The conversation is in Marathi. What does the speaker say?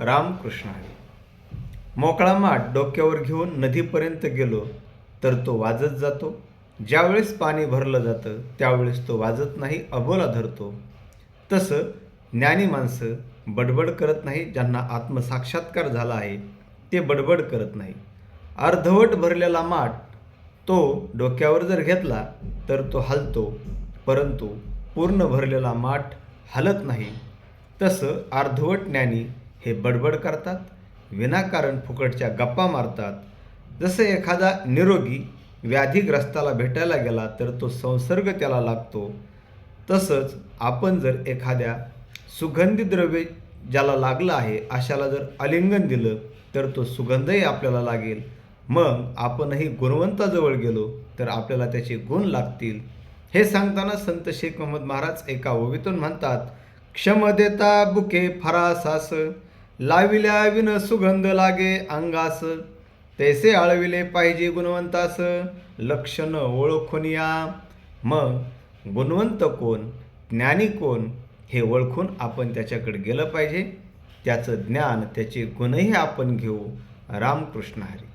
रामकृष्ण हरी. मोकळा माठ डोक्यावर घेऊन नदीपर्यंत गेलो तर तो वाजत जातो. ज्यावेळेस पाणी भरलं जातं त्यावेळेस तो वाजत नाही, अबोला धरतो. तसं ज्ञानी माणसं बडबड करत नाही. ज्यांना आत्मसाक्षात्कार झाला आहे ते बडबड करत नाही. अर्धवट भरलेला माठ तो डोक्यावर जर घेतला तर तो हलतो, परंतु पूर्ण भरलेला माठ हलत नाही. तसं अर्धवट ज्ञानी हे बडबड करतात, विनाकारण फुकटच्या गप्पा मारतात. जसं एखादा निरोगी व्याधीग्रस्ताला भेटायला गेला तर तो संसर्ग त्याला लागतो, तसंच आपण जर एखाद्या सुगंधी द्रव्य ज्याला लागलं आहे अशाला जर आलिंगन दिलं तर तो सुगंधही आपल्याला लागेल. मग आपणही गुणवंताजवळ गेलो तर आपल्याला त्याचे गुण लागतील. हे सांगताना संत शेख महम्मद महाराज एका ओवीतून म्हणतात, क्षम देता बुके फरासास, लाविल्या विन सुगंध लागे अंगास. तैसे आळविले पाहिजे गुणवंतास, लक्षण ओळखून या. मग गुणवंत कोण, ज्ञानी कोण हे ओळखून आपण त्याच्याकडे गेलं पाहिजे. त्याचं ज्ञान, त्याचे गुणही आपण घेऊ. रामकृष्ण हरी.